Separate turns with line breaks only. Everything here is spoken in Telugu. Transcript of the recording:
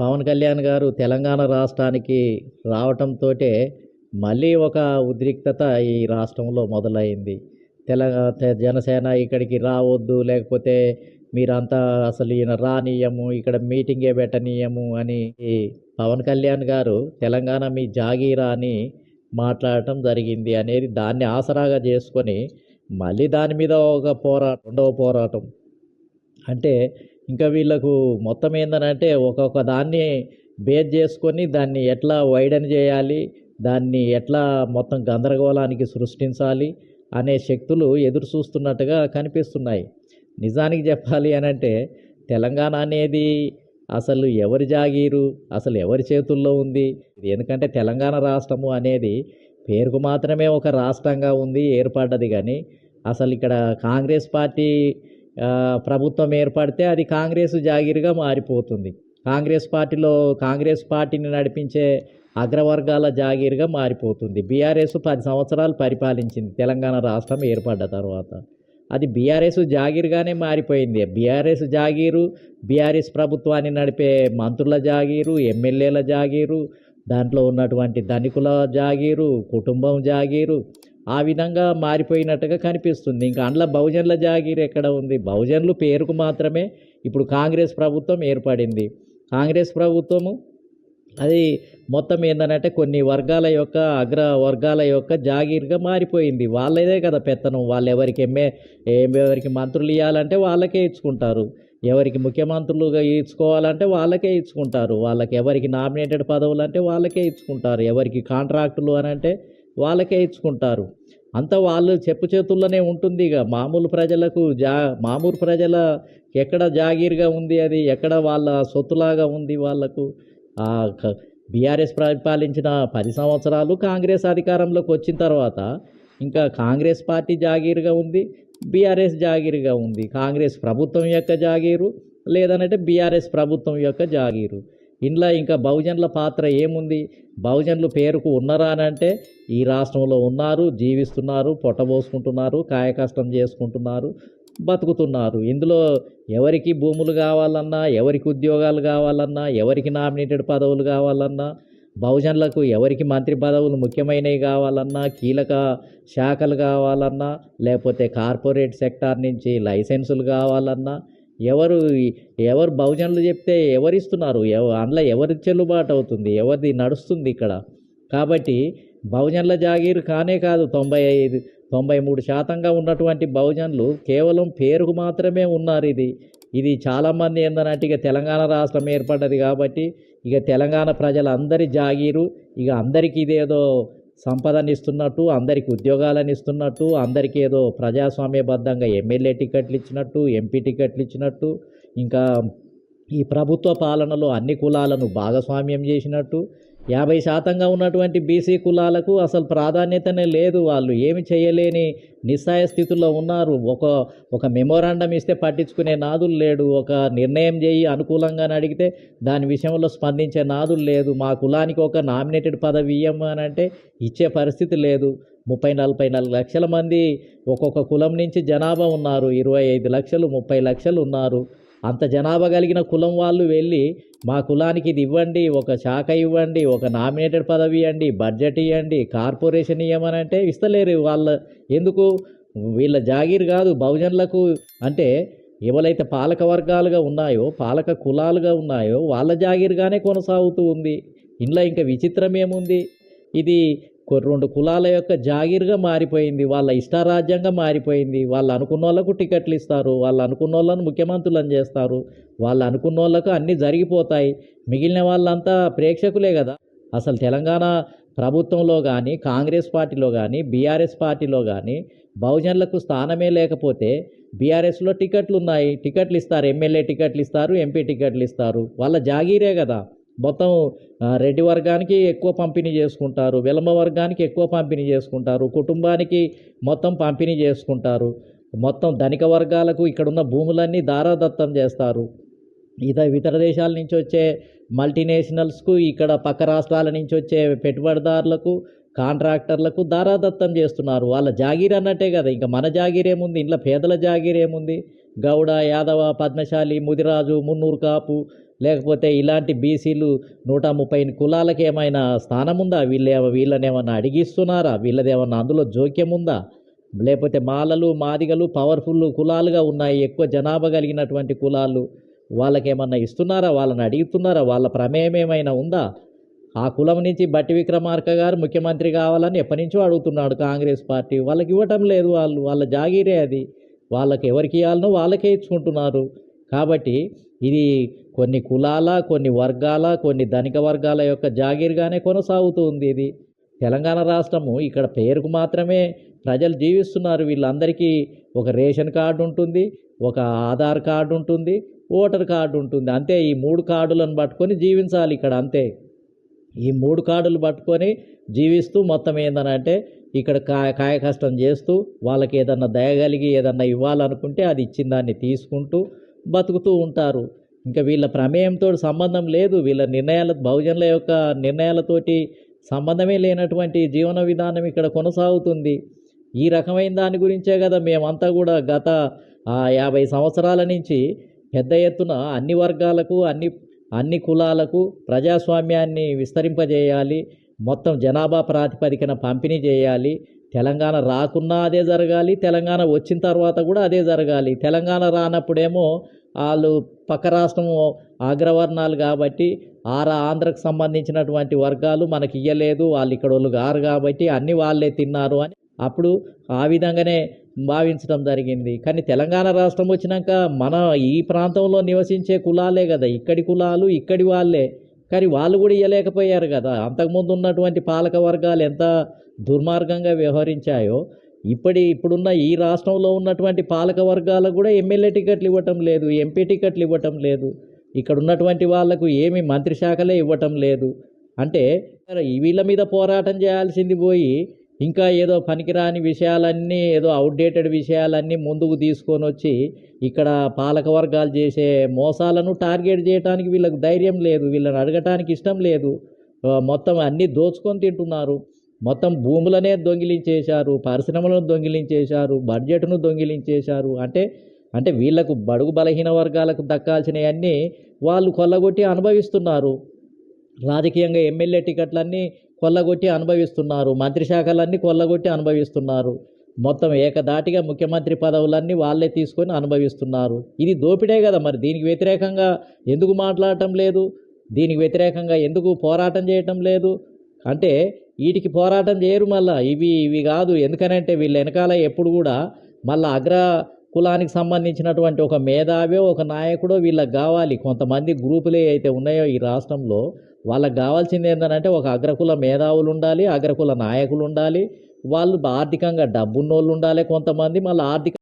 పవన్ కళ్యాణ్ గారు తెలంగాణ రాష్ట్రానికి రావటంతోటే మళ్ళీ ఒక ఉద్రిక్తత ఈ రాష్ట్రంలో మొదలైంది. జనసేన ఇక్కడికి రావద్దు, లేకపోతే మీరంతా అసలు ఈయన రానీయము, ఇక్కడ మీటింగే పెట్టనీయము అని ఈ పవన్ కళ్యాణ్ గారు తెలంగాణ మీ జాగీరా అని మాట్లాడటం జరిగింది అనేది దాన్ని ఆసరాగా చేసుకొని మళ్ళీ దాని మీద ఒక పోరాటం, రెండవ పోరాటం. అంటే ఇంకా వీళ్ళకు మొత్తం ఏందనంటే ఒక్కొక్క దాన్ని బేస్ చేసుకొని దాన్ని ఎట్లా వైడన్ చేయాలి, దాన్ని ఎట్లా మొత్తం గందరగోళానికి సృష్టించాలి అనే శక్తులు ఎదురు చూస్తున్నట్టుగా కనిపిస్తున్నాయి. నిజానికి చెప్పాలి అనంటే తెలంగాణ అనేది అసలు ఎవరి జాగీరు, అసలు ఎవరి చేతుల్లో ఉంది? ఎందుకంటే తెలంగాణ రాష్ట్రము అనేది పేరుకు మాత్రమే ఒక రాష్ట్రంగా ఉంది, ఏర్పడ్డది. కానీ అసలు ఇక్కడ కాంగ్రెస్ పార్టీ ప్రభుత్వం ఏర్పడితే అది కాంగ్రెస్ జాగీరుగా మారిపోతుంది. కాంగ్రెస్ పార్టీని నడిపించే అగ్రవర్గాల జాగీరుగా మారిపోతుంది. బీఆర్ఎస్ 10 సంవత్సరాలు పరిపాలించింది తెలంగాణ రాష్ట్రం ఏర్పడ్డ తర్వాత. అది బీఆర్ఎస్ జాగీరుగానే మారిపోయింది. బీఆర్ఎస్ జాగీరు, బీఆర్ఎస్ ప్రభుత్వాన్ని నడిపే మంత్రుల జాగీరు, ఎమ్మెల్యేల జాగీరు, దాంట్లో ఉన్నటువంటి ధనికుల జాగీరు, కుటుంబం జాగీరు, ఆ విధంగా మారిపోయినట్టుగా కనిపిస్తుంది. ఇంకా అందులో బహుజనుల జాగీరు ఎక్కడ ఉంది? బహుజనులు పేరుకు మాత్రమే. ఇప్పుడు కాంగ్రెస్ ప్రభుత్వం ఏర్పడింది. కాంగ్రెస్ ప్రభుత్వము అది మొత్తం ఏంటంటే కొన్ని వర్గాల యొక్క అగ్ర వర్గాల యొక్క జాగీర్గా మారిపోయింది. వాళ్ళదే కదా పెత్తనం. వాళ్ళు ఎవరికి మంత్రులు ఇవ్వాలంటే వాళ్ళకే ఇచ్చుకుంటారు, ఎవరికి ముఖ్యమంత్రులుగా ఇచ్చుకోవాలంటే వాళ్ళకే ఇచ్చుకుంటారు, వాళ్ళకి ఎవరికి నామినేటెడ్ పదవులు అంటే వాళ్ళకే ఇచ్చుకుంటారు, ఎవరికి కాంట్రాక్టులు అని అంటే వాళ్ళకే ఇచ్చుకుంటారు. అంతా వాళ్ళు చెప్పు చేతుల్లోనే ఉంటుంది. ఇక మామూలు ప్రజల ఎక్కడ జాగీర్గా ఉంది? అది ఎక్కడ వాళ్ళ సొత్తులాగా ఉంది వాళ్ళకు? బీఆర్ఎస్ పరిపాలించిన 10 సంవత్సరాలు కాంగ్రెస్ అధికారంలోకి వచ్చిన తర్వాత ఇంకా కాంగ్రెస్ పార్టీ జాగీరుగా ఉంది, బీఆర్ఎస్ జాగీరుగా ఉంది. కాంగ్రెస్ ప్రభుత్వం యొక్క జాగీరు, లేదనంటే బీఆర్ఎస్ ప్రభుత్వం యొక్క జాగీరు. ఇంట్లో ఇంకా బహుజనుల పాత్ర ఏముంది? బహుజనులు పేరుకు ఉన్నారా అని అంటే ఈ రాష్ట్రంలో ఉన్నారు, జీవిస్తున్నారు, పొట్టబోసుకుంటున్నారు, కాయకష్టం చేసుకుంటున్నారు, బతుకుతున్నారు. ఇందులో ఎవరికి భూములు కావాలన్నా, ఎవరికి ఉద్యోగాలు కావాలన్నా, ఎవరికి నామినేటెడ్ పదవులు కావాలన్నా, బహుజనులకు ఎవరికి మంత్రి పదవులు ముఖ్యమైనవి కావాలన్నా, కీలక శాఖలు కావాలన్నా, లేకపోతే కార్పొరేట్ సెక్టార్ నుంచి లైసెన్సులు కావాలన్నా, ఎవరు బహుజనులు చెప్తే ఎవరిస్తున్నారు? అందులో ఎవరి చెల్లుబాటు అవుతుంది? ఎవరిది నడుస్తుంది ఇక్కడ? కాబట్టి బహుజనుల జాగీరు కానే కాదు. 93% ఉన్నటువంటి బహుజనులు కేవలం పేరుకు మాత్రమే ఉన్నారు. ఇది చాలామంది ఏందనంటే ఇక తెలంగాణ రాష్ట్రం ఏర్పడ్డది కాబట్టి ఇక తెలంగాణ ప్రజలందరి జాగీరు, ఇక అందరికీ ఇదేదో సంపదని ఇస్తున్నట్టు, అందరికీ ఉద్యోగాలను ఇస్తున్నట్టు, అందరికీ ఏదో ప్రజాస్వామ్యబద్ధంగా ఎమ్మెల్యే టికెట్లు ఇచ్చినట్టు, ఎంపీ టికెట్లు ఇచ్చినట్టు, ఇంకా ఈ ప్రభుత్వ పాలనలో అన్ని కులాలను భాగస్వామ్యం చేసినట్టు, 50% ఉన్నటువంటి బీసీ కులాలకు అసలు ప్రాధాన్యతనే లేదు. వాళ్ళు ఏమి చేయలేని నిస్సాయ స్థితిలో ఉన్నారు. ఒక మెమోరాండం ఇస్తే పట్టించుకునే నాదులు లేడు. ఒక నిర్ణయం చేయి అనుకూలంగా అడిగితే దాని విషయంలో స్పందించే నాదులు లేదు. మా కులానికి ఒక నామినేటెడ్ పదవి ఇవ్వమని అంటే ఇచ్చే పరిస్థితి లేదు. 30-44 లక్షల మంది ఒక్కొక్క కులం నుంచి జనాభా ఉన్నారు. 25 లక్షలు 30 లక్షలు ఉన్నారు. అంత జనాభా కలిగిన కులం వాళ్ళు వెళ్ళి మా కులానికి ఇది ఇవ్వండి, ఒక శాఖ ఇవ్వండి, ఒక నామినేటెడ్ పదవి ఇవ్వండి, బడ్జెట్ ఇవ్వండి, కార్పొరేషన్ ఇవ్వమని అంటే ఇస్తలేరు. ఎందుకు? వీళ్ళ జాగీర్ కాదు. బహుజనులకు అంటే ఎవరైతే పాలక వర్గాలుగా ఉన్నాయో, పాలక కులాలుగా ఉన్నాయో వాళ్ళ జాగీర్గానే కొనసాగుతూ ఉంది. ఇంట్లో ఇంకా విచిత్రం ఏముంది? ఇది 2 కులాల యొక్క జాగీర్గా మారిపోయింది. వాళ్ళ ఇష్టారాజ్యంగా మారిపోయింది. వాళ్ళు అనుకున్న వాళ్ళకు టికెట్లు ఇస్తారు, వాళ్ళు అనుకున్న వాళ్ళను ముఖ్యమంత్రులను చేస్తారు, వాళ్ళు అనుకున్న వాళ్ళకు అన్నీ జరిగిపోతాయి. మిగిలిన వాళ్ళంతా ప్రేక్షకులే కదా. అసలు తెలంగాణ ప్రభుత్వంలో కానీ, కాంగ్రెస్ పార్టీలో కానీ, బీఆర్ఎస్ పార్టీలో కానీ బహుజనులకు స్థానమే లేకపోతే బీఆర్ఎస్లో టికెట్లు ఉన్నాయి, టికెట్లు ఇస్తారు, ఎమ్మెల్యే టికెట్లు ఇస్తారు, ఎంపీ టికెట్లు ఇస్తారు. వాళ్ళ జాగీరే కదా. మొత్తం రెడ్డి వర్గానికి ఎక్కువ పంపిణీ చేసుకుంటారు, వెలమ వర్గానికి ఎక్కువ పంపిణీ చేసుకుంటారు, కుటుంబానికి మొత్తం పంపిణీ చేసుకుంటారు, మొత్తం ధనిక వర్గాలకు ఇక్కడున్న భూములన్నీ దారాదత్తం చేస్తారు. ఇతర దేశాల నుంచి వచ్చే మల్టీనేషనల్స్కు, ఇక్కడ పక్క రాష్ట్రాల నుంచి వచ్చే పెట్టుబడిదారులకు, కాంట్రాక్టర్లకు దారాదత్తం చేస్తున్నారు. వాళ్ళ జాగీర్ అన్నట్టే కదా. ఇంకా మన జాగీర్ ఏముంది? ఇంట్లో పేదల జాగీర్ ఏముంది? గౌడ, యాదవ, పద్మశాలి, ముదిరాజు, మున్నూరు కాపు, లేకపోతే ఇలాంటి బీసీలు 130 కులాలకు ఏమైనా స్థానం ఉందా? వీళ్ళని ఏమన్నా అడిగిస్తున్నారా? వీళ్ళదేమన్నా అందులో జోక్యం ఉందా? లేకపోతే మాలలు, మాదిగలు పవర్ఫుల్ కులాలుగా ఉన్నాయి, ఎక్కువ జనాభా కలిగినటువంటి కులాలు. వాళ్ళకేమన్నా ఇస్తున్నారా? వాళ్ళని అడుగుతున్నారా? వాళ్ళ ప్రమేయం ఏమైనా ఉందా? ఆ కులం నుంచి బట్టి విక్రమార్క గారు ముఖ్యమంత్రి కావాలని ఎప్పటి నుంచో అడుగుతున్నాడు కాంగ్రెస్ పార్టీ. వాళ్ళకి ఇవ్వటం లేదు. వాళ్ళ జాగీరే అది. వాళ్ళకి ఎవరికి ఇవ్వాలనో వాళ్ళకే ఇచ్చుకుంటున్నారు. కాబట్టి ఇది కొన్ని కులాల, కొన్ని వర్గాల, కొన్ని ధనిక వర్గాల యొక్క జాగీర్గానే కొనసాగుతూ ఉంది ఇది. తెలంగాణ రాష్ట్రము ఇక్కడ పేరుకు మాత్రమే ప్రజలు జీవిస్తున్నారు. వీళ్ళందరికీ ఒక రేషన్ కార్డు ఉంటుంది, ఒక ఆధార్ కార్డు ఉంటుంది, ఓటర్ కార్డు ఉంటుంది. అంతే. ఈ 3 కార్డులను పట్టుకొని జీవించాలి ఇక్కడ, అంతే. ఈ 3 కార్డులు పట్టుకొని జీవిస్తూ మొత్తం ఏందనంటే ఇక్కడ కాయ కష్టం చేస్తూ వాళ్ళకి ఏదన్నా దయగలిగి ఏదన్నా ఇవ్వాలనుకుంటే అది ఇచ్చిన దాన్ని తీసుకుంటూ బతుకుతూ ఉంటారు. ఇంకా వీళ్ళ ప్రమేయంతో సంబంధం లేదు. వీళ్ళ బహుజనుల యొక్క నిర్ణయాలతోటి సంబంధమే లేనటువంటి జీవన విధానం ఇక్కడ కొనసాగుతుంది. ఈ రకమైన దాని గురించే కదా మేమంతా కూడా గత 50 సంవత్సరాల నుంచి పెద్ద ఎత్తున అన్ని వర్గాలకు, అన్ని కులాలకు ప్రజాస్వామ్యాన్ని విస్తరింపజేయాలి, మొత్తం జనాభా ప్రాతిపదికన పంపిణీ చేయాలి. తెలంగాణ రాకున్నా అదే జరగాలి, తెలంగాణ వచ్చిన తర్వాత కూడా అదే జరగాలి. తెలంగాణ రానప్పుడేమో వాళ్ళు పక్క రాష్ట్రం అగ్రవర్ణాలు కాబట్టి ఆంధ్రకు సంబంధించినటువంటి వర్గాలు మనకి ఇయ్యలేదు, వాళ్ళు ఇక్కడ వాళ్ళు గారు కాబట్టి అన్నీ వాళ్ళే తిన్నారు అని అప్పుడు ఆ విధంగానే భావించడం జరిగింది. కానీ తెలంగాణ రాష్ట్రం వచ్చినాక మన ఈ ప్రాంతంలో నివసించే కులాలే కదా ఇక్కడి కులాలు, ఇక్కడి వాళ్ళే. కానీ వాళ్ళు కూడా ఇవ్వలేకపోయారు కదా. అంతకుముందు ఉన్నటువంటి పాలక వర్గాలు ఎంత దుర్మార్గంగా వ్యవహరించాయో ఇప్పుడున్న ఈ రాష్ట్రంలో ఉన్నటువంటి పాలక వర్గాలకు కూడా ఎమ్మెల్యే టికెట్లు ఇవ్వటం లేదు, ఎంపీ టికెట్లు ఇవ్వటం లేదు. ఇక్కడ ఉన్నటువంటి వాళ్లకు ఏమి మంత్రి శాఖలే ఇవ్వటం లేదు. అంటే వీళ్ళ మీద పోరాటం చేయాల్సింది పోయి ఇంకా ఏదో పనికిరాని విషయాలన్నీ, ఏదో అవుట్డేటెడ్ విషయాలన్నీ ముందుకు తీసుకొని వచ్చి ఇక్కడ పాలక వర్గాలు చేసే మోసాలను టార్గెట్ చేయడానికి వీళ్ళకు ధైర్యం లేదు, వీళ్ళని అడగటానికి ఇష్టం లేదు. మొత్తం అన్నీ దోచుకొని తింటున్నారు. మొత్తం భూములనే దొంగిలించేశారు, పరిశ్రమలను దొంగిలించేశారు, బడ్జెట్ను దొంగిలించేశారు. అంటే వీళ్లకు బడుగు బలహీన వర్గాలకు దక్కాల్సినవన్నీ వాళ్ళు కొల్లగొట్టి అనుభవిస్తున్నారు. రాజకీయంగా ఎమ్మెల్యే టికెట్లన్నీ కొల్లగొట్టి అనుభవిస్తున్నారు, మంత్రి శాఖలన్నీ కొల్లగొట్టి అనుభవిస్తున్నారు. మొత్తం ఏకదాటిగా ముఖ్యమంత్రి పదవులన్నీ వాళ్ళే తీసుకొని అనుభవిస్తున్నారు. ఇది దోపిడే కదా. మరి దీనికి వ్యతిరేకంగా ఎందుకు మాట్లాడటం లేదు? దీనికి వ్యతిరేకంగా ఎందుకు పోరాటం చేయటం లేదు? అంటే వీటికి పోరాటం చేయరు. మళ్ళీ ఇవి కాదు. ఎందుకనంటే వీళ్ళ వెనకాల ఎప్పుడు కూడా మళ్ళీ అగ్ర కులానికి సంబంధించినటువంటి ఒక మేధావో, ఒక నాయకుడో వీళ్ళకి కావాలి. కొంతమంది గ్రూపులే అయితే ఉన్నాయో ఈ రాష్ట్రంలో వాళ్ళకి కావాల్సింది ఏంటంటే ఒక అగ్రకుల మేధావులు ఉండాలి, అగ్రకుల నాయకులు ఉండాలి, వాళ్ళు ఆర్థికంగా డబ్బున్నోళ్ళు ఉండాలి కొంతమంది, మళ్ళీ ఆర్థిక